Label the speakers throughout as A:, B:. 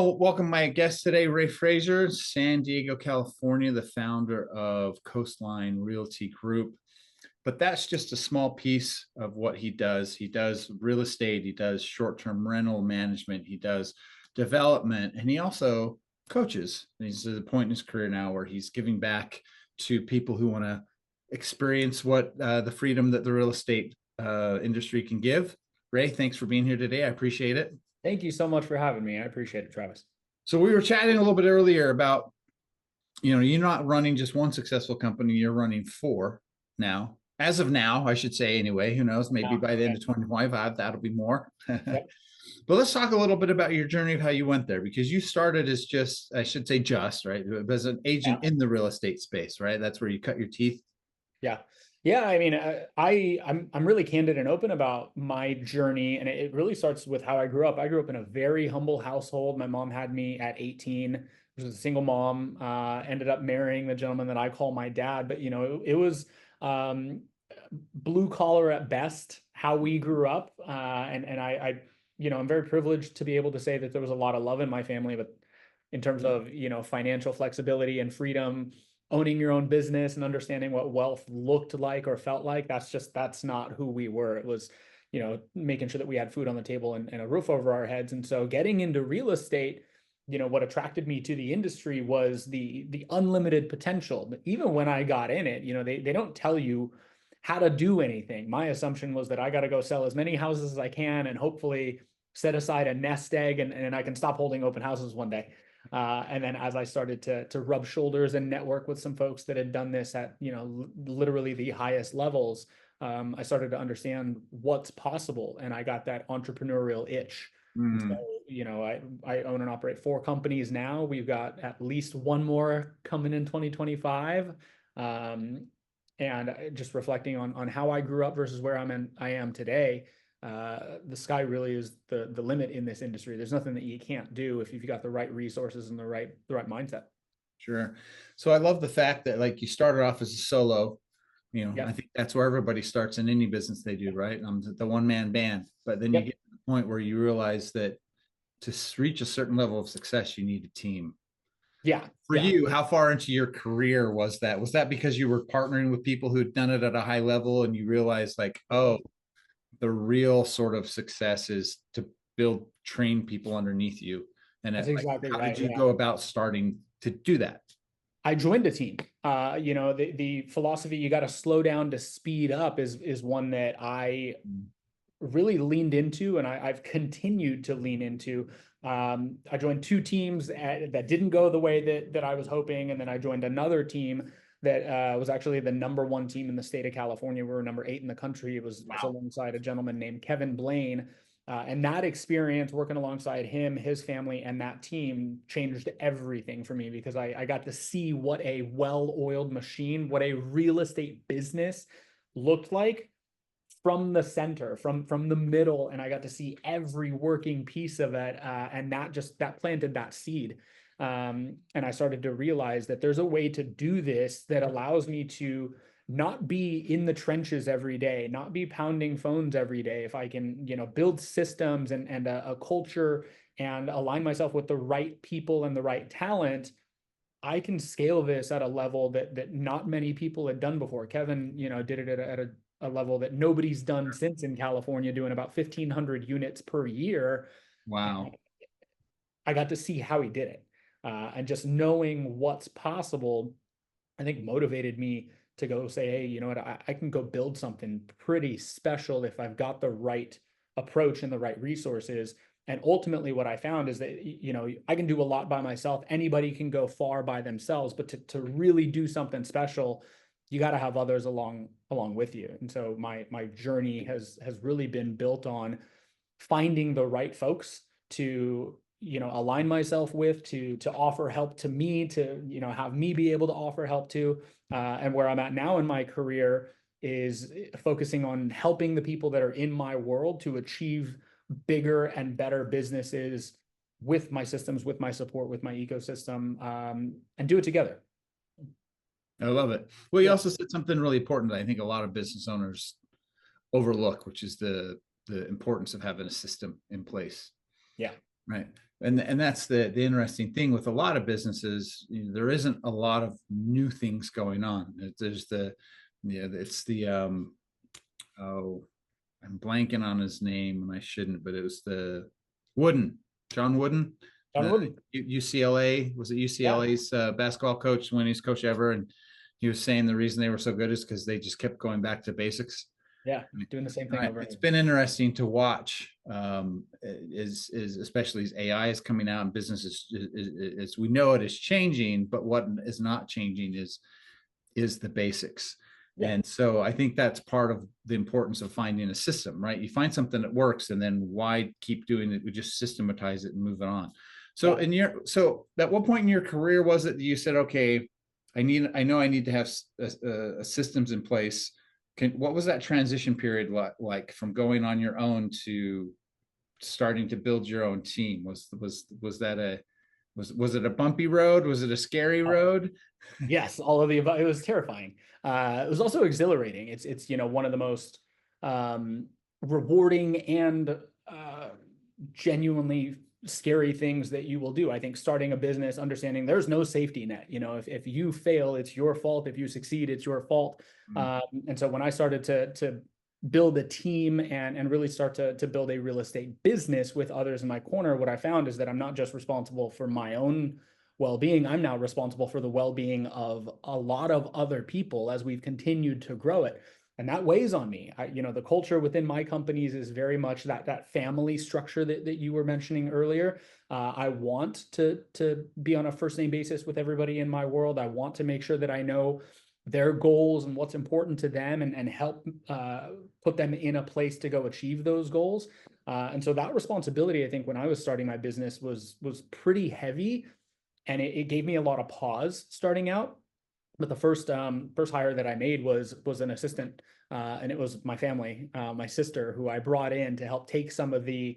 A: I'll welcome my guest today, Ray Fraser, San Diego, California, the founder of Coastline Realty Group. But that's just a small piece of what he does. He does real estate, he does short-term rental management, he does development, and he also coaches. And he's at a point in his career now where he's giving back to people who want to experience what the freedom that the real estate industry can give. Ray, thanks for being here today. I appreciate it.
B: Thank you so much for having me. I appreciate it, Travis.
A: So we were chatting a little bit earlier about, you're not running just one successful company, you're running four now. As of now, I should say anyway, who knows, maybe by the end of 2025, that'll be more.
B: Yep.
A: But let's talk a little bit about your journey of how you went there, because you started as just, I should say just, right, as an agent in the real estate space, right? That's where you cut your teeth.
B: Yeah. Yeah. I mean, I'm really candid and open about my journey. And it really starts with how I grew up. I grew up in a very humble household. My mom had me at 18, which was a single mom, ended up marrying the gentleman that I call my dad. But, it was blue collar at best, how we grew up. And I'm very privileged to be able to say that there was a lot of love in my family, but in terms of, financial flexibility and freedom, owning your own business and understanding what wealth looked like or felt like, that's not who we were. It was, making sure that we had food on the table and a roof over our heads. And so getting into real estate, what attracted me to the industry was the unlimited potential. But even when I got in it, they don't tell you how to do anything. My assumption was that I got to go sell as many houses as I can and hopefully set aside a nest egg and I can stop holding open houses one day. And then as I started to rub shoulders and network with some folks that had done this at, literally the highest levels, I started to understand what's possible. And I got that entrepreneurial itch. So, I own and operate 4 companies now. We've got at least one more coming in 2025. And just reflecting on how I grew up versus where I am today, the sky really is the limit in this industry. There's nothing that you can't do if you've got the right resources and the right mindset.
A: Sure. So I love the fact that, like, you started off as a solo.
B: Yep.
A: I think that's where everybody starts in any business they do, right? The one-man band. But then you
B: Yep.
A: get to the point where you realize that to reach a certain level of success, you need a team.
B: Yeah.
A: For you, how far into your career was that? Was that because you were partnering with people who'd done it at a high level and you realized, like, oh, the real sort of success is to train people underneath you? And
B: That's
A: like,
B: exactly
A: how
B: right.
A: did you
B: Yeah.
A: go about starting to do that?
B: I joined a team. The philosophy, you got to slow down to speed up, is one that I really leaned into, and I've continued to lean into. I joined 2 teams that didn't go the way that I was hoping, and then I joined another team that was actually the #1 team in the state of California. We were number 8 in the country. It was alongside a gentleman named Kevin Blaine. And that experience working alongside him, his family, and that team changed everything for me, because I got to see what a well-oiled machine, what a real estate business looked like from the center, from the middle, and I got to see every working piece of it, and that planted that seed. And I started to realize that there's a way to do this that allows me to not be in the trenches every day, not be pounding phones every day. If I can, build systems and a culture and align myself with the right people and the right talent, I can scale this at a level that not many people had done before. Kevin, did it at a level that nobody's done since in California, doing about 1,500 units per year.
A: Wow.
B: I got to see how he did it. And just knowing what's possible, I think, motivated me to go say, hey, you know what, I can go build something pretty special if I've got the right approach and the right resources. And ultimately what I found is that, I can do a lot by myself. Anybody can go far by themselves, but to really do something special, you got to have others along with you. And so my journey has really been built on finding the right folks to align myself with, to offer help to me, to have me be able to offer help to, and where I'm at now in my career is focusing on helping the people that are in my world to achieve bigger and better businesses with my systems, with my support, with my ecosystem, and do it together.
A: I love it. Well, you
B: Yeah.
A: also said something really important that I think a lot of business owners overlook, which is the importance of having a system in place.
B: Yeah.
A: Right. and that's the interesting thing with a lot of businesses. There isn't a lot of new things going on. There's the, it's the oh, I'm blanking on his name and I shouldn't, but it was the Wooden, John Wooden,
B: John
A: the
B: Wooden.
A: UCLA, was it
B: Yeah,
A: UCLA's basketball coach, winningest coach ever, and he was saying the reason they were so good is because they just kept going back to basics.
B: yeah, doing the same thing over and
A: It's
B: over.
A: been interesting to watch, is especially as AI is coming out and business is we know it is changing, but what is not changing is the basics.
B: Yeah,
A: And so I think that's part of the importance of finding a system, right? You find something that works, and then why keep doing it? We just systematize it and move it on. So
B: yeah.
A: so at what point in your career was it that you said, okay, I know I need to have systems in place. What was that transition period like from going on your own to starting to build your own team? Was that was it a bumpy road? Was it a scary road?
B: Yes, all of the above. It was terrifying. It was also exhilarating. It's one of the most um, rewarding and genuinely scary things that you will do. I think starting a business, understanding there's no safety net. If you fail, it's your fault. If you succeed, it's your fault.
A: Mm.
B: And so when I started to build a team and really start to build a real estate business with others in my corner, what I found is that I'm not just responsible for my own well-being. I'm now responsible for the well-being of a lot of other people as we've continued to grow it. And that weighs on me. The culture within my companies is very much that family structure that you were mentioning earlier. I want to be on a first name basis with everybody in my world. I want to make sure that I know their goals and what's important to them, and help put them in a place to go achieve those goals. And so that responsibility, I think, when I was starting my business was pretty heavy, and it gave me a lot of pause starting out. But the first hire that I made was an assistant, and it was my family, my sister, who I brought in to help take some of the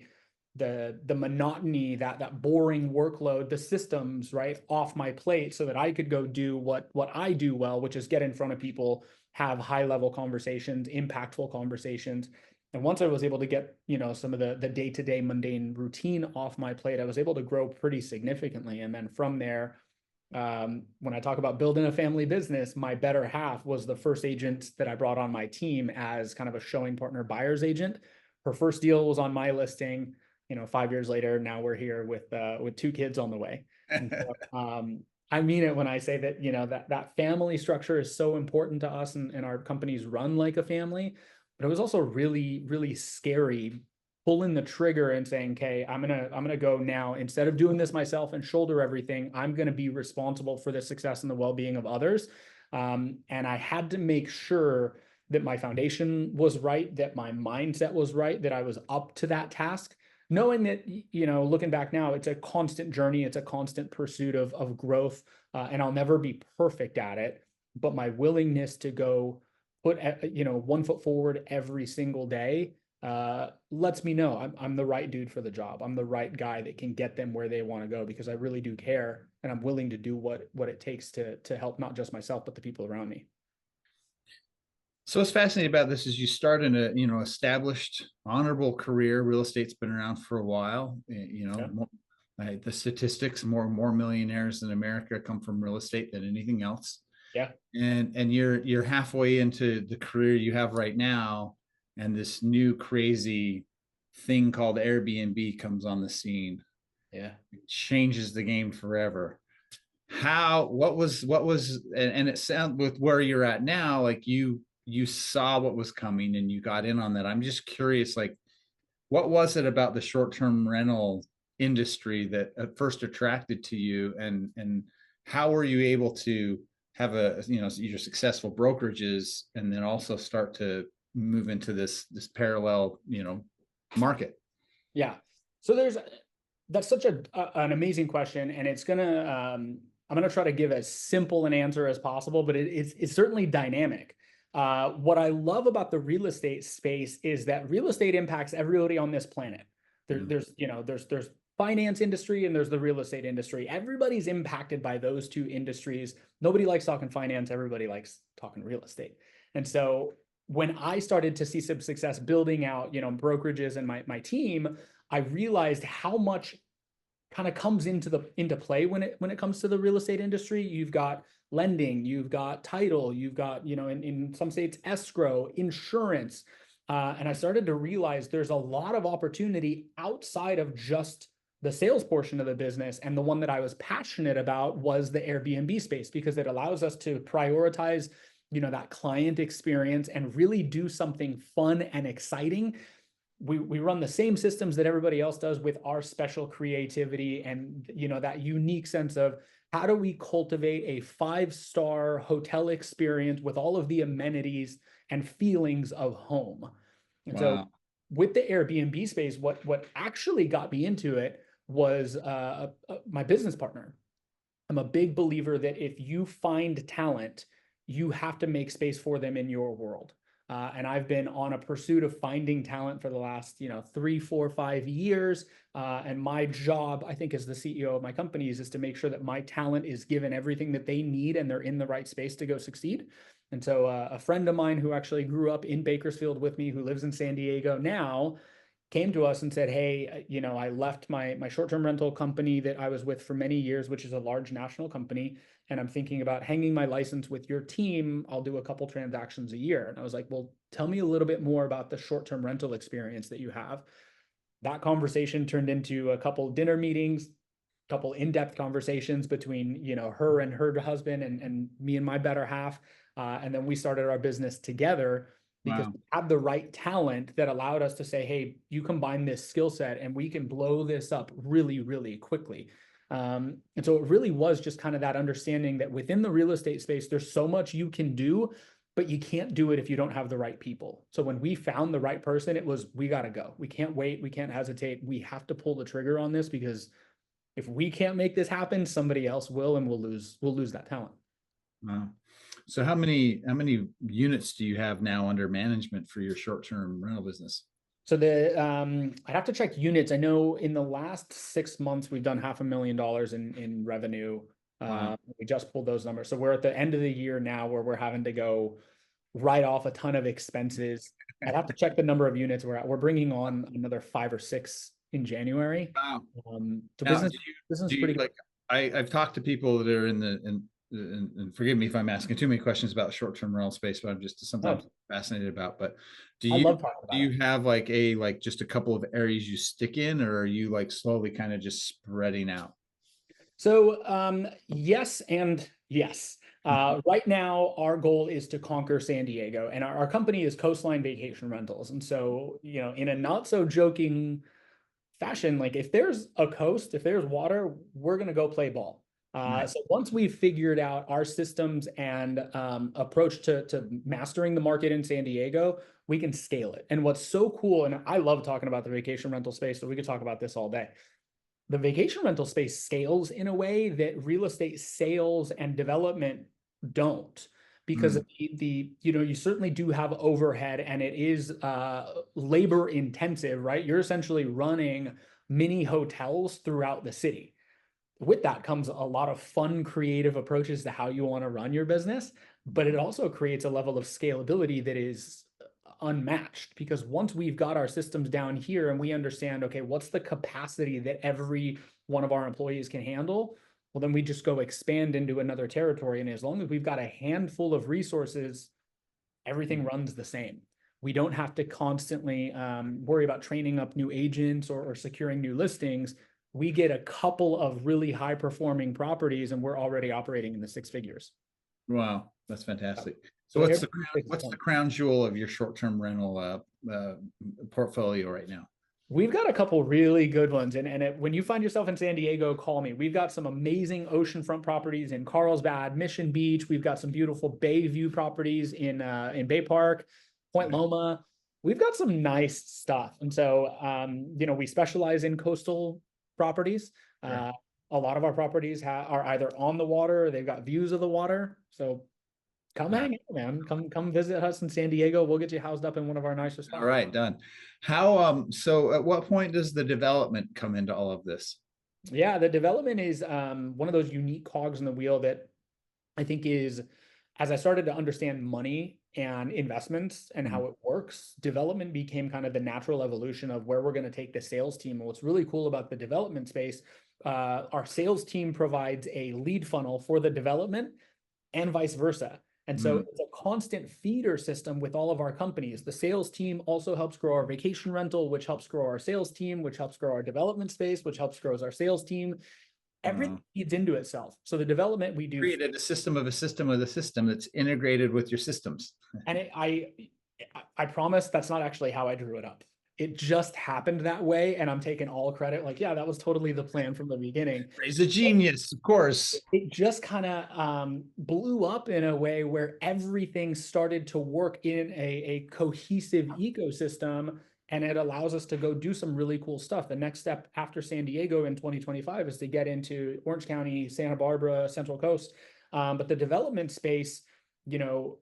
B: monotony, that boring workload, the systems, right, off my plate, so that I could go do what I do well, which is get in front of people, have high level conversations, impactful conversations. And once I was able to get, some of the day-to-day mundane routine off my plate, I was able to grow pretty significantly. And then from there, when I talk about building a family business, my better half was the first agent that I brought on my team as kind of a showing partner buyer's agent. Her first deal was on my listing. 5 years later, now we're here with 2 kids on the way. And so, I mean it when I say that, that family structure is so important to us, and our companies run like a family. But it was also really, really scary pulling the trigger and saying, okay, I'm gonna go now. Instead of doing this myself and shoulder everything, I'm gonna be responsible for the success and the well-being of others. And I had to make sure that my foundation was right, that my mindset was right, that I was up to that task, knowing that, looking back now, it's a constant journey, it's a constant pursuit of growth, and I'll never be perfect at it. But my willingness to go put 1 foot forward every single day lets me know I'm the right dude for the job. I'm the right guy that can get them where they want to go, because I really do care, and I'm willing to do what it takes to help not just myself but the people around me.
A: So what's fascinating about this is you start in a established, honorable career. Real estate's been around for a while.
B: Yeah,
A: The statistics: more millionaires in America come from real estate than anything else.
B: yeah,
A: And you're halfway into the career you have right now, and this new crazy thing called Airbnb comes on the scene.
B: yeah.
A: It changes the game forever. What was and it sounds, with where you're at now, like you saw what was coming and you got in on that. I'm just curious, like, what was it about the short-term rental industry that at first attracted to you, and how were you able to have your successful brokerages and then also start to move into this parallel market?
B: Yeah. So that's such an amazing question, and I'm gonna try to give as simple an answer as possible, but it's certainly dynamic. What I love about the real estate space is that real estate impacts everybody on this planet.
A: Mm.
B: There's finance industry and there's the real estate industry. Everybody's impacted by those two industries. Nobody likes talking finance. Everybody likes talking real estate. And so when I started to see some success building out, brokerages and my team, I realized how much kind of comes into play when it comes to the real estate industry. You've got lending, you've got title, you've got, in some states, escrow, insurance. And I started to realize there's a lot of opportunity outside of just the sales portion of the business. And the one that I was passionate about was the Airbnb space, because it allows us to prioritize, that client experience and really do something fun and exciting. We run the same systems that everybody else does with our special creativity and that unique sense of how do we cultivate a 5-star hotel experience with all of the amenities and feelings of home. And so
A: Wow.
B: with the Airbnb space, what actually got me into it was my business partner. I'm a big believer that if you find talent, you have to make space for them in your world. And I've been on a pursuit of finding talent for the last, 3, 4, 5 years. And my job, I think, as the CEO of my companies, is to make sure that my talent is given everything that they need and they're in the right space to go succeed. And so a friend of mine who actually grew up in Bakersfield with me, who lives in San Diego now, came to us and said, hey, I left my short-term rental company that I was with for many years, which is a large national company, and I'm thinking about hanging my license with your team. I'll do a couple transactions a year. And I was like, well, tell me a little bit more about the short-term rental experience that you have. That conversation turned into a couple dinner meetings, couple in-depth conversations between her and her husband and me and my better half, and then we started our business together because
A: Wow.
B: we had the right talent that allowed us to say, hey, you combine this skill set and we can blow this up really, really quickly. And so it really was just kind of that understanding that within the real estate space, there's so much you can do, but you can't do it if you don't have the right people. So when we found the right person, it was, we got to go. We can't wait. We can't hesitate. We have to pull the trigger on this, because if we can't make this happen, somebody else will, and we'll lose that talent.
A: Wow. So how many units do you have now under management for your short-term rental business?
B: So I'd have to check units. I know in the last 6 months we've done $500,000 in revenue.
A: Wow.
B: We just pulled those numbers. So we're at the end of the year now where we're having to go write off a ton of expenses. I'd have to check the number of units we're at. We're bringing on another 5 or 6 in January.
A: Wow.
B: So
A: Now,
B: business
A: do
B: is
A: you
B: pretty good.
A: like, I've talked to people that are and forgive me if I'm asking too many questions about short-term rental space, but I'm just sometimes
B: Oh,
A: fascinated about. But do
B: I
A: you
B: love talking
A: do
B: about it.
A: you have like just a couple of areas you stick in, or are you like slowly kind of just spreading out?
B: So yes and yes. Right now, our goal is to conquer San Diego, and our company is Coastline Vacation Rentals. And so, in a not so joking fashion, like if there's a coast, if there's water, we're gonna go play ball.
A: Right.
B: So once we've figured out our systems and approach to mastering the market in San Diego, we can scale it. And what's so cool, and I love talking about the vacation rental space, so we could talk about this all day. The vacation rental space scales in a way that real estate sales and development don't, because
A: Mm.
B: you certainly do have overhead, and it is labor intensive, right? You're essentially running mini hotels throughout the city. With that comes a lot of fun, creative approaches to how you want to run your business, but it also creates a level of scalability that is unmatched, because once we've got our systems down here and we understand, okay, what's the capacity that every one of our employees can handle, well, then we just go expand into another territory. And as long as we've got a handful of resources, everything runs the same. We don't have to constantly worry about training up new agents or securing new listings. We get a couple of really high performing properties and we're already operating in the 6 figures.
A: Wow, that's fantastic. So
B: So
A: what's the
B: Airbnb takes a
A: what's the
B: ton.
A: crown jewel of your short-term rental portfolio right now?
B: We've got a couple really good ones. When you find yourself in San Diego, call me. We've got some amazing oceanfront properties in Carlsbad, Mission Beach. We've got some beautiful Bay View properties in Bay Park, Point
A: Right.
B: Loma. We've got some nice stuff. And so, we specialize in coastal properties.
A: Sure.
B: A lot of our properties are either on the water, or they've got views of the water. So come
A: Wow.
B: hang out, man. Come visit us in San Diego. We'll get you housed up in one of our nicer
A: All
B: spots.
A: right, done. How so at what point does the development come into all of this?
B: Yeah, the development is one of those unique cogs in the wheel that I think is, as I started to understand money and investments and
A: Mm.
B: how it works, development became kind of the natural evolution of where we're going to take the sales team. And what's really cool about the development space our sales team provides a lead funnel for the development and vice versa. And so
A: Mm.
B: it's a constant feeder system with all of our companies. The sales team also helps grow our vacation rental, which helps grow our sales team, which helps grow our development space, which helps grow our sales team. Everything
A: Wow.
B: feeds into itself. So the development we do,
A: Created a system of a system of the system that's integrated with your systems.
B: and I promise that's not actually how I drew it up. It just happened that way, and I'm taking all credit. Like, yeah, that was totally the plan from the beginning.
A: Raise a genius, of course.
B: It just kind of blew up in a way where everything started to work in a cohesive ecosystem, and it allows us to go do some really cool stuff. The next step after San Diego in 2025 is to get into Orange County, Santa Barbara, Central Coast. But the development space, you know,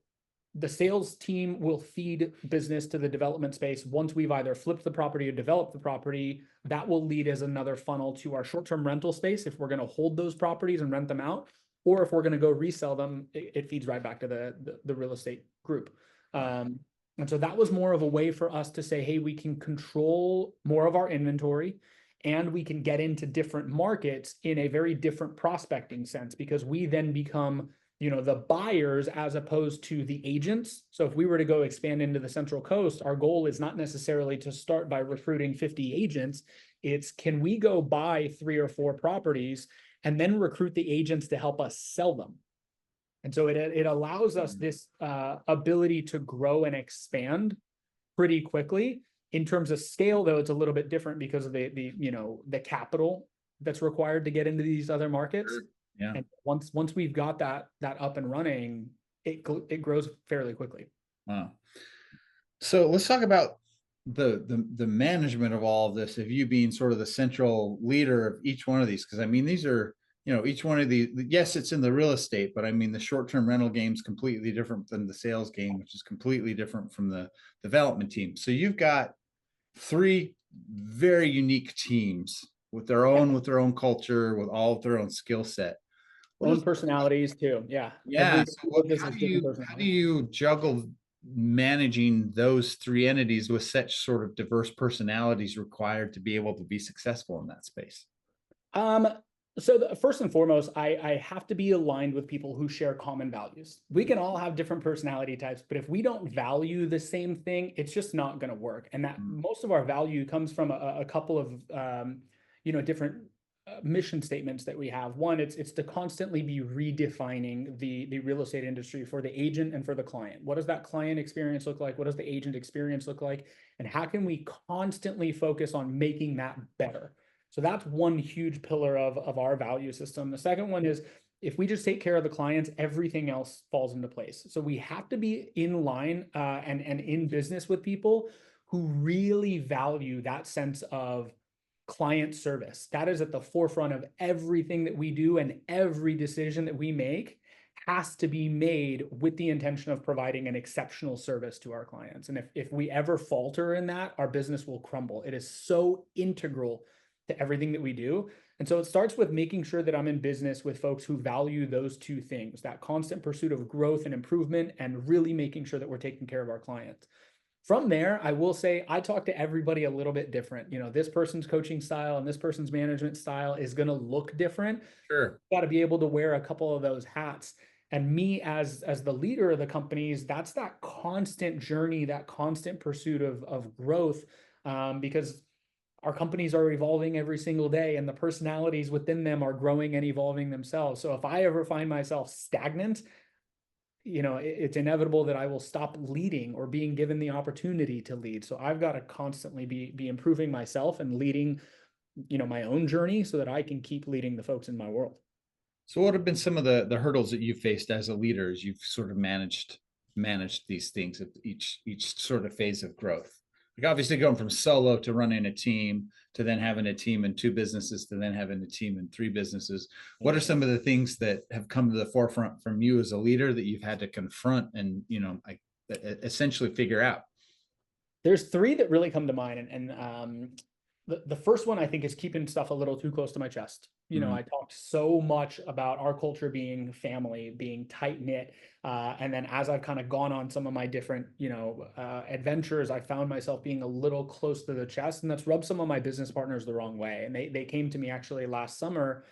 B: the sales team will feed business to the development space. Once we've either flipped the property or developed the property, that will lead as another funnel to our short-term rental space if we're going to hold those properties and rent them out, or if we're going to go resell them, it feeds right back to the real estate group. And so that was more of a way for us to say, hey, we can control more of our inventory, and we can get into different markets in a very different prospecting sense, because we then become, you know, the buyers as opposed to the agents. So if we were to go expand into the Central Coast, our goal is not necessarily to start by recruiting 50 agents. It's, can we go buy 3 or 4 properties and then recruit the agents to help us sell them? And so it allows us this ability to grow and expand pretty quickly. In terms of scale, though, it's a little bit different because of the you know, the capital that's required to get into these other markets.
A: Yeah.
B: And once we've got that up and running, it grows fairly quickly.
A: Wow. So let's talk about the management of all of this, of you being sort of the central leader of each one of these. Because I mean, these are, you know, each one of these, yes, it's in the real estate, but I mean, the short-term rental game is completely different than the sales game, which is completely different from the development team. So you've got 3 very unique teams with their own culture, with all of their own skill set. What
B: Own
A: is
B: personalities too. Yeah.
A: Yeah. So
B: This
A: how
B: is
A: do
B: different
A: how do
B: personality.
A: you juggle managing those 3 entities with such sort of diverse personalities required to be able to be successful in that space?
B: Um, so first and foremost, I have to be aligned with people who share common values. We can all have different personality types, but if we don't value the same thing, it's just not going to work. And that
A: Mm.
B: most of our value comes from a couple of you know, different mission statements that we have. One, it's to constantly be redefining the real estate industry for the agent and for the client. What does that client experience look like? What does the agent experience look like? And how can we constantly focus on making that better? So that's one huge pillar of our value system. The second one is, if we just take care of the clients, everything else falls into place. So we have to be in line and in business with people who really value that sense of client service. That is at the forefront of everything that we do, and every decision that we make has to be made with the intention of providing an exceptional service to our clients. And if we ever falter in that, our business will crumble. It is so integral to everything that we do. And so it starts with making sure that I'm in business with folks who value those 2 things, that constant pursuit of growth and improvement, and really making sure that we're taking care of our clients. From there, I will say I talk to everybody a little bit different. You know, this person's coaching style and this person's management style is going to look different.
A: Sure.
B: Got to be able to wear a couple of those hats. And me as the leader of the companies, that's that constant journey, that constant pursuit of growth, because our companies are evolving every single day, and the personalities within them are growing and evolving themselves. So if I ever find myself stagnant, you know, it's inevitable that I will stop leading or being given the opportunity to lead. So I've got to constantly be improving myself and leading, you know, my own journey so that I can keep leading the folks in my world.
A: So what have been some of the hurdles that you faced as a leader as you've sort of managed these things at each sort of phase of growth? Like obviously going from solo to running a team to then having a team in 2 businesses to then having a team in 3 businesses. What are some of the things that have come to the forefront from you as a leader that you've had to confront and, you know, like essentially figure out?
B: There's 3 that really come to mind, and the first one I think is keeping stuff a little too close to my chest. You know,
A: Mm,
B: I talked so much about our culture being family, being tight knit. And then as I've kind of gone on some of my different, adventures, I found myself being a little close to the chest, and that's rubbed some of my business partners the wrong way. And they came to me actually last summer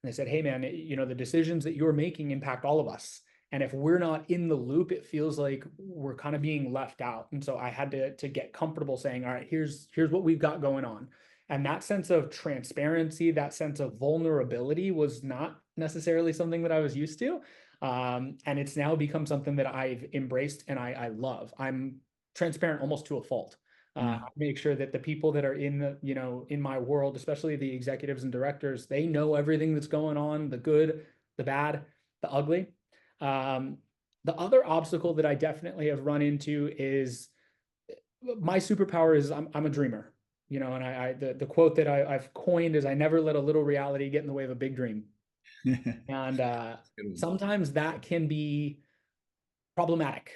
B: and they said, "Hey man, the decisions that you're making impact all of us. And if we're not in the loop, it feels like we're kind of being left out." And so I had to get comfortable saying, "All right, here's what we've got going on." And that sense of transparency, that sense of vulnerability was not necessarily something that I was used to. And it's now become something that I've embraced and I love. I'm transparent almost to a fault. I
A: mm,
B: make sure that the people that are in in my world, especially the executives and directors, they know everything that's going on, the good, the bad, the ugly. Um, the other obstacle that I definitely have run into is my superpower is I'm a dreamer, and the quote that I've coined is I never let a little reality get in the way of a big dream.
A: mm.
B: And
A: Good one.
B: sometimes that can be problematic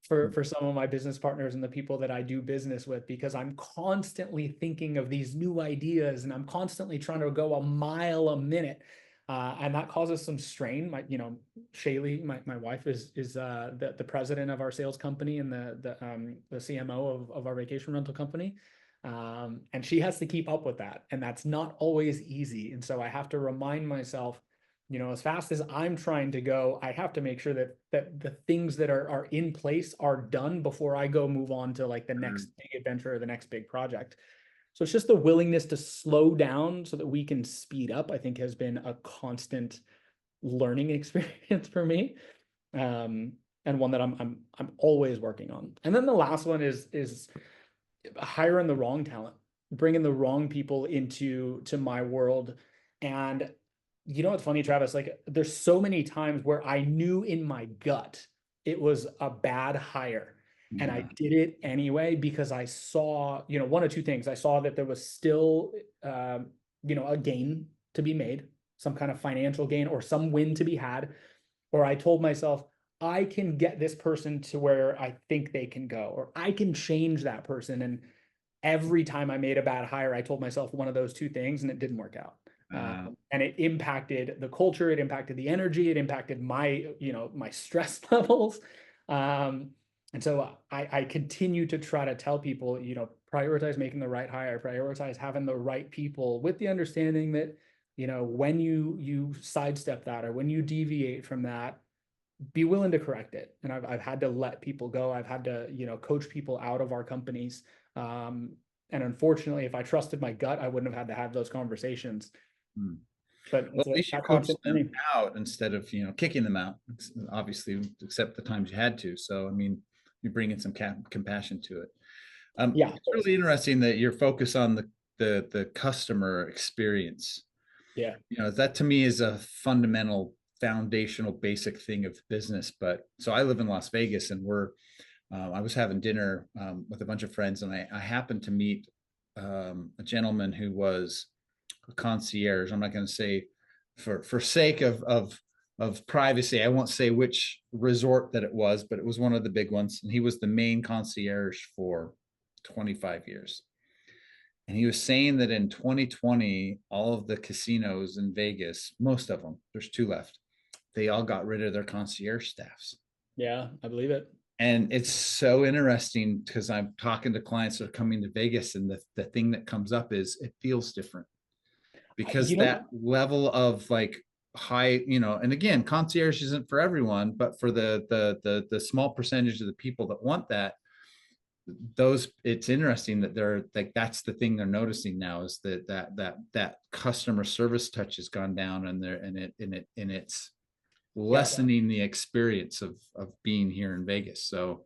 B: for some of my business partners and the people that I do business with, because I'm constantly thinking of these new ideas and I'm constantly trying to go a mile a minute. And that causes some strain. Shaylee, my wife is the president of our sales company and the CMO of our vacation rental company. And she has to keep up with that. And that's not always easy. And so I have to remind myself, as fast as I'm trying to go, I have to make sure that the things that are in place are done before I go move on to like the next big adventure or the next big project. So it's just the willingness to slow down so that we can speed up, I think has been a constant learning experience for me. And one that I'm always working on. And then the last one is hiring the wrong talent, bringing the wrong people into my world. And what's funny, Travis? Like, there's so many times where I knew in my gut it was a bad hire, and I
A: Yeah.
B: did it anyway because I saw, one of two things. I saw that there was still, a gain to be made, some kind of financial gain or some win to be had, or I told myself, I can get this person to where I think they can go, or I can change that person. And every time I made a bad hire, I told myself one of those two things, and it didn't work out. And it impacted the culture, it impacted the energy, it impacted my stress levels. Um, and so I continue to try to tell people, prioritize making the right hire, prioritize having the right people, with the understanding that, when you sidestep that or when you deviate from that, be willing to correct it. And I've had to let people go. I've had to, coach people out of our companies. And unfortunately, if I trusted my gut, I wouldn't have had to have those conversations.
A: Mm.
B: But
A: Well,
B: it's
A: at least you
B: that
A: coached
B: constant
A: them
B: learning.
A: out instead of, kicking them out, obviously, except the times you had to. So, I mean, you bring in some compassion to it.
B: Yeah, of
A: It's
B: course.
A: really interesting that your focus on the customer experience.
B: Yeah.
A: That to me is a fundamental, foundational, basic thing of business. But so I live in Las Vegas, and I was having dinner with a bunch of friends, and I happened to meet a gentleman who was a concierge. I'm not going to say, for sake of privacy, I won't say which resort that it was, but it was one of the big ones, and he was the main concierge for 25 years. And he was saying that in 2020, all of the casinos in Vegas, most of them, there's two left, they all got rid of their concierge staffs.
B: Yeah, I believe it.
A: And it's so interesting because I'm talking to clients that are coming to Vegas, and the thing that comes up is it feels different because
B: You know
A: that
B: what?
A: level of like high, and again, concierge isn't for everyone, but for the small percentage of the people that want that, it's interesting that they're like, that's the thing they're noticing now, is that customer service touch has gone down, and it's
B: Yeah,
A: lessening the experience of being here in Vegas. So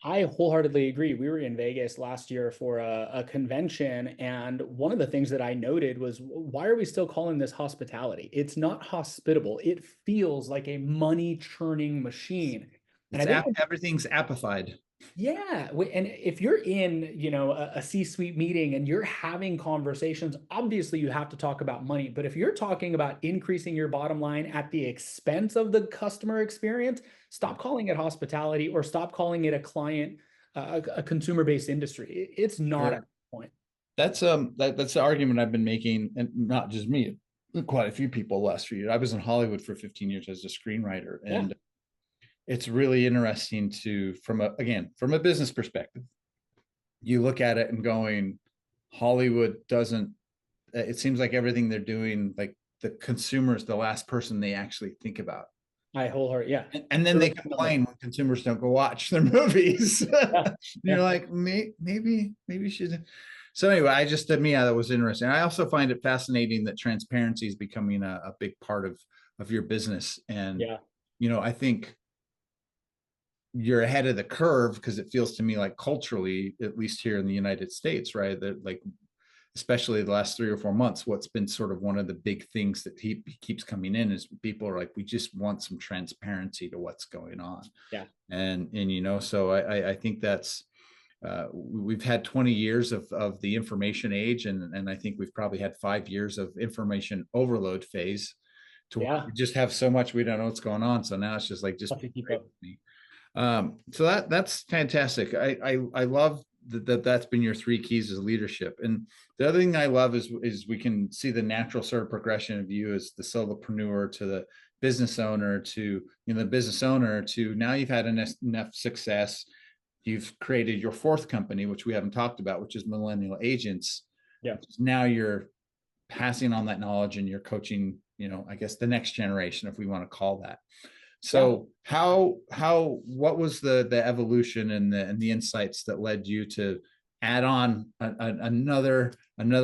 B: I wholeheartedly agree. We were in Vegas last year for a convention, and one of the things that I noted was, why are we still calling this hospitality? It's not hospitable. It feels like a money churning machine. And I think
A: everything's appified.
B: yeah, and if you're in, a C-suite meeting and you're having conversations, obviously you have to talk about money. But if you're talking about increasing your bottom line at the expense of the customer experience, stop calling it hospitality or stop calling it a client, a consumer-based industry. It's not at
A: Sure.
B: that point.
A: That's the argument I've been making, and not just me, quite a few people the last few years. I was in Hollywood for 15 years as a screenwriter,
B: Yeah,
A: and it's really interesting to, from a business perspective, you look at it and going, Hollywood doesn't, it seems like everything they're doing, like the consumer is the last person they actually think about.
B: I wholeheartedly, yeah.
A: And then they
B: Early commitment.
A: complain when consumers don't go watch their movies.
B: Yeah,
A: You're
B: yeah,
A: like, maybe you should. So anyway, I just, to me, that was interesting. I also find it fascinating that transparency is becoming a big part of your business. And,
B: yeah,
A: I think you're ahead of the curve, because it feels to me like culturally, at least here in the United States, right? That, like, especially the last 3 or 4 months, what's been sort of one of the big things that he keeps coming in is people are like, we just want some transparency to what's going on.
B: yeah,
A: And so I think that's, we've had 20 years of the information age, and I think we've probably had 5 years of information overload phase, to where
B: yeah.
A: we just have so much we don't know what's going on. So now it's just like, just
B: Tough to keep
A: pray
B: up.
A: with me. So that's fantastic. I love that's been your three keys as leadership. And the other thing I love is we can see the natural sort of progression of you as the solopreneur to the business owner to, the business owner to now you've had enough success. You've created your fourth company, which we haven't talked about, which is Millennial Agents.
B: Yeah,
A: Now you're passing on that knowledge and you're coaching, I guess the next generation, if we want to call that.
B: yeah.
A: So what was the evolution and the insights that led you to add on another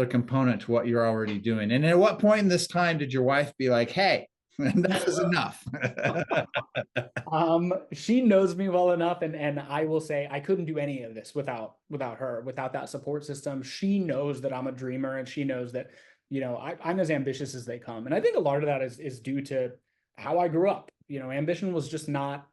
A: component to what you're already doing? And at what point in this time did your wife be like, "Hey, enough is enough"?
B: She knows me well enough, and I will say I couldn't do any of this without her, without that support system. She knows that I'm a dreamer, and she knows that, I'm as ambitious as they come. And I think a lot of that is due to how I grew up. Ambition was just not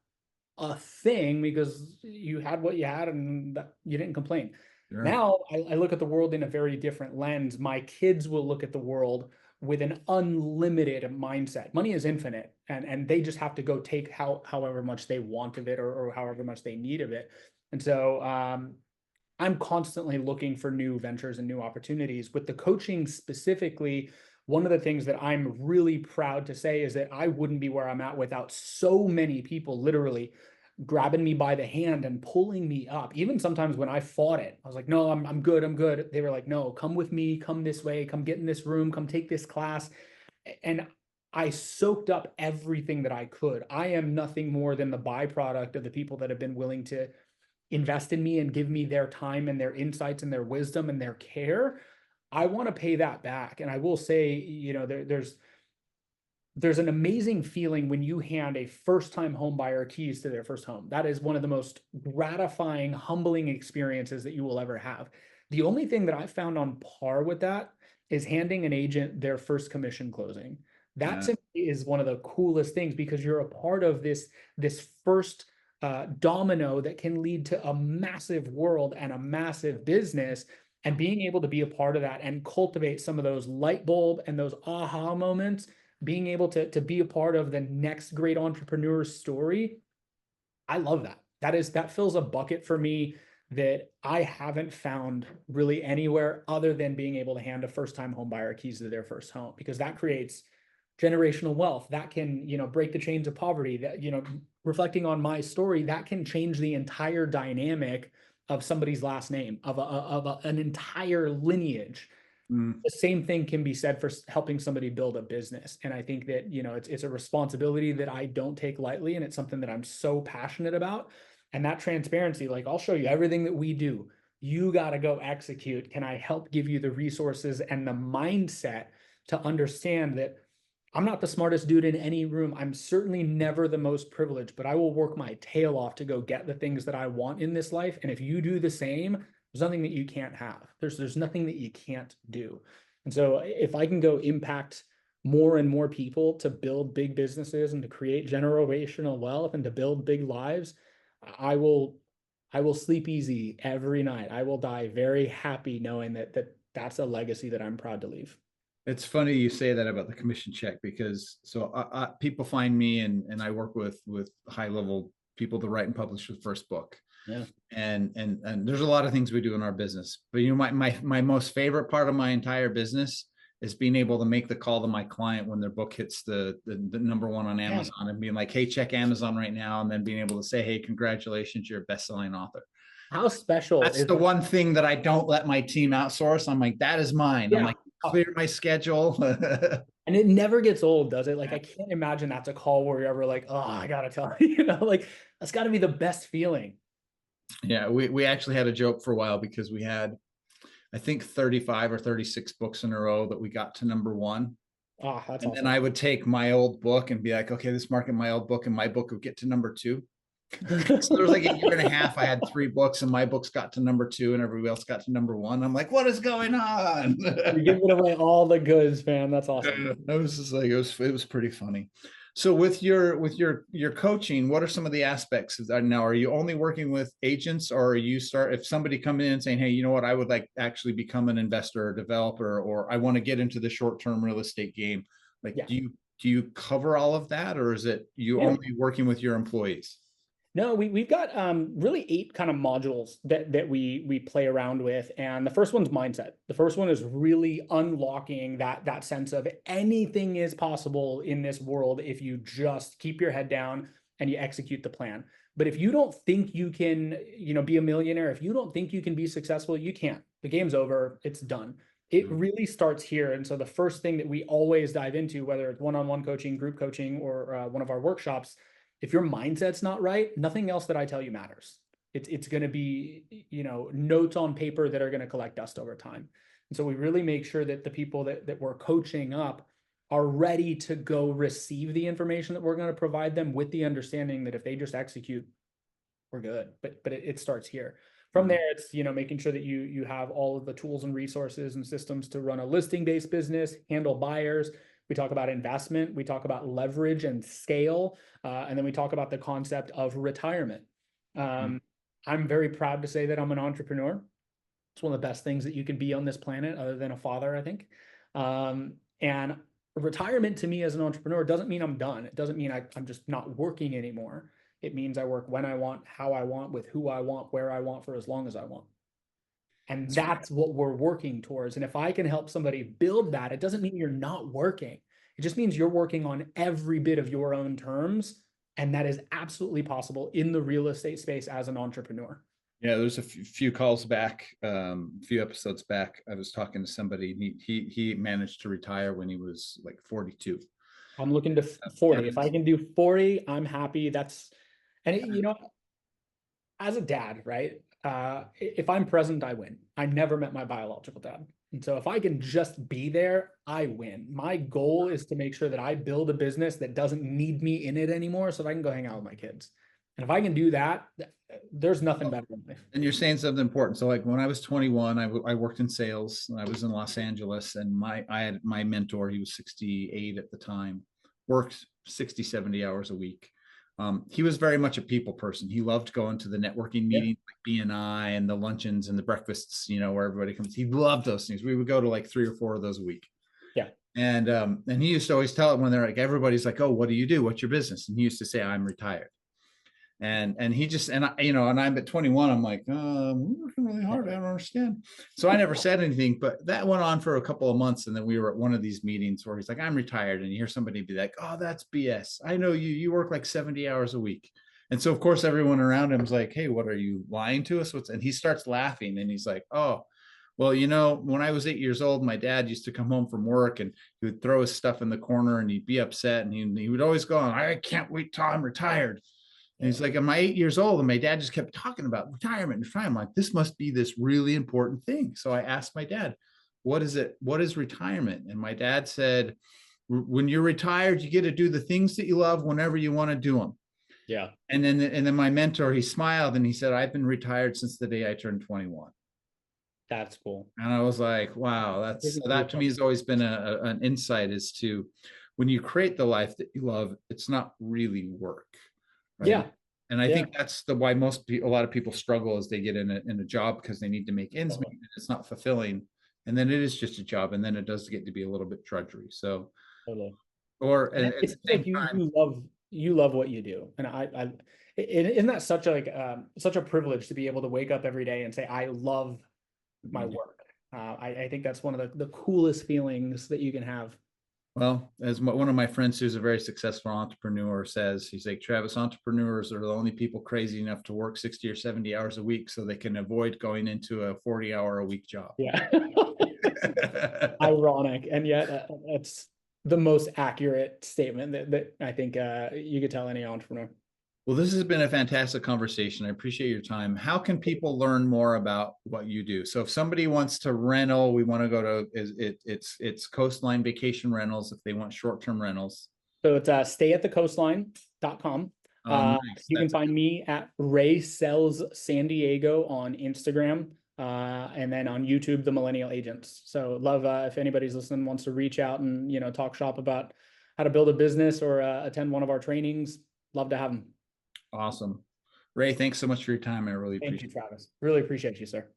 B: a thing because you had what you had and you didn't complain.
A: Sure.
B: Now I look at the world in a very different lens. My kids will look at the world with an unlimited mindset. Money is infinite, and they just have to go take however much they want of it, or however much they need of it. And so I'm constantly looking for new ventures and new opportunities. With the coaching specifically, one of the things that I'm really proud to say is that I wouldn't be where I'm at without so many people literally grabbing me by the hand and pulling me up. Even sometimes when I fought it, I was like, no, I'm good. I'm good. They were like, no, come with me, come this way, come get in this room, come take this class. And I soaked up everything that I could. I am nothing more than the byproduct of the people that have been willing to invest in me and give me their time and their insights and their wisdom and their care. I want to pay that back. And I will say, there's an amazing feeling when you hand a first-time home buyer keys to their first home. That is one of the most gratifying, humbling experiences that you will ever have. The only thing that I found on par with that is handing an agent their first commission closing. That
A: Yeah.
B: to me is one of the coolest things, because you're a part of this first domino that can lead to a massive world and a massive business. And being able to be a part of that and cultivate some of those light bulb and those aha moments, being able to be a part of the next great entrepreneur story, I love that. That fills a bucket for me that I haven't found really anywhere other than being able to hand a first-time home buyer keys to their first home, because that creates generational wealth that can, break the chains of poverty. That, reflecting on my story, that can change the entire dynamic of somebody's last name, an entire lineage.
A: Mm.
B: The same thing can be said for helping somebody build a business. And I think that, it's a responsibility that I don't take lightly. And it's something that I'm so passionate about. And that transparency, like, I'll show you everything that we do. You got to go execute. Can I help give you the resources and the mindset to understand that I'm not the smartest dude in any room. I'm certainly never the most privileged, but I will work my tail off to go get the things that I want in this life. And if you do the same, there's nothing that you can't have. There's nothing that you can't do. And so if I can go impact more and more people to build big businesses and to create generational wealth and to build big lives, I will I will sleep easy every night. I will die very happy knowing that's a legacy that I'm proud to leave.
A: It's funny you say that about the commission check, because people find me, and I work with high level people to write and publish the first book.
B: Yeah.
A: And there's a lot of things we do in our business, but my most favorite part of my entire business is being able to make the call to my client when their book hits the number one on
B: Yeah.
A: Amazon, and being like, hey, check Amazon right now, and then being able to say, hey, congratulations, you're a best-selling author.
B: How special
A: That's
B: is
A: the one thing that I don't let my team outsource. I'm like, that is mine. I'm
B: yeah.
A: like, clear my schedule.
B: And it never gets old, does it? Like, I can't imagine that's a call where you're ever like, oh, I gotta tell you, like that's gotta be the best feeling.
A: Yeah, we actually had a joke for a while because we had, I think, 35 or 36 books in a row that we got to number one.
B: Ah, that's
A: And then
B: awesome.
A: I would take my old book and be like, okay, this market my old book, and my book would get to number two. So there was like a year and a half. I had three books, and my books got to number two, and everybody else got to number one. I'm like, what is going on?
B: You're giving away all the goods, man. That's awesome.
A: I was just like, it was pretty funny. So with your coaching, what are some of the aspects of that now? Are you only working with agents, or are you start if somebody come in and saying, hey, you know what, I would like actually become an investor or developer, or I want to get into the short-term real estate game? Like,
B: Yeah.
A: do you cover all of that, or is it you
B: Yeah.
A: only working with your employees?
B: No, we've got really 8 kind of modules that we play around with, and the first one's mindset. The first one is really unlocking that sense of anything is possible in this world if you just keep your head down and you execute the plan. But if you don't think you can, be a millionaire, if you don't think you can be successful, you can't. The game's over. It's done. It really starts here. And so the first thing that we always dive into, whether it's one-on-one coaching, group coaching, or one of our workshops, if your mindset's not right, nothing else that I tell you matters. It's going to be, notes on paper that are going to collect dust over time. And so we really make sure that the people that we're coaching up are ready to go receive the information that we're going to provide them, with the understanding that if they just execute, we're good. But it starts here. From there, it's making sure that you have all of the tools and resources and systems to run a listing-based business, handle buyers. We talk about investment, we talk about leverage and scale, and then we talk about the concept of retirement. I'm very proud to say that I'm an entrepreneur. It's one of the best things that you can be on this planet, other than a father, I think. And retirement to me as an entrepreneur doesn't mean I'm done. It doesn't mean I'm just not working anymore. It means I work when I want, how I want, with who I want, where I want, for as long as I want. And that's what we're working towards. And if I can help somebody build that, it doesn't mean you're not working. It just means you're working on every bit of your own terms. And that is absolutely possible in the real estate space as an entrepreneur.
A: Yeah, there's a few calls back, a few episodes back. I was talking to somebody. He managed to retire when he was like 42.
B: I'm looking to 40. If I can do 40, I'm happy. And as a dad, right? If I'm present, I win. I never met my biological dad. And so if I can just be there, I win. My goal is to make sure that I build a business that doesn't need me in it anymore, so that I can go hang out with my kids. And if I can do that, there's nothing better in life.
A: And you're saying something important. So like when I was 21, I worked in sales, and I was in Los Angeles, and I had my mentor, he was 68 at the time, worked 60, 70 hours a week. He was very much a people person. He loved going to the networking meetings, like BNI and the luncheons and the breakfasts, where everybody comes. He loved those things. We would go to like 3 or 4 of those a week.
B: Yeah.
A: And he used to always tell it when they're like, everybody's like, oh, what do you do? What's your business? And he used to say, I'm retired. And he just, and I, and I'm at 21, I'm like, I'm working really hard, I don't understand. So I never said anything, but that went on for a couple of months. And then we were at one of these meetings where he's like, I'm retired. And you hear somebody be like, oh, that's BS. I know you work like 70 hours a week. And so of course everyone around him is like, hey, what are you lying to us? And he starts laughing, and he's like, oh, well, when I was 8 years old, my dad used to come home from work, and he would throw his stuff in the corner, and he'd be upset, and he would always go, I can't wait till I'm retired. And he's like, I'm 8 years old, and my dad just kept talking about retirement. And I'm like, this must be this really important thing. So I asked my dad, what is it? What is retirement? And my dad said, when you're retired, you get to do the things that you love whenever you want to do them.
B: Yeah.
A: And then my mentor, he smiled, and he said, I've been retired since the day I turned 21.
B: That's cool.
A: And I was like, wow, that to me has always been an insight as to when you create the life that you love, it's not really work. Right?
B: Yeah.
A: And I think that's why a lot of people struggle as they get in a job, because they need to make ends meet, and it's not fulfilling. And then it is just a job, and then it does get to be a little bit drudgery. So,
B: Totally.
A: or
B: And
A: at
B: it
A: the
B: seems
A: same
B: like you
A: time,
B: love you love what you do. And isn't that such a, like, such a privilege to be able to wake up every day and say, I love my work. I think that's one of the coolest feelings that you can have.
A: Well, as one of my friends who's a very successful entrepreneur says, he's like, Travis, entrepreneurs are the only people crazy enough to work 60 or 70 hours a week so they can avoid going into a 40-hour a week job.
B: Yeah. Ironic. And yet that's the most accurate statement that I think you could tell any entrepreneur.
A: Well, this has been a fantastic conversation. I appreciate your time. How can people learn more about what you do? So if somebody wants to rental, we want to go to it's Coastline Vacation Rentals if they want short-term rentals.
B: So it's stayatthecoastline.com.
A: Nice.
B: You can
A: That's
B: find me at Ray Sells San Diego on Instagram, and then on YouTube, the Millennial Agents. So love if anybody's listening wants to reach out and talk shop about how to build a business or attend one of our trainings. Love to have them.
A: awesome. Ray, thanks so much for your time. I really
B: Thank you,
A: appreciate it.
B: Travis. Really appreciate you, sir.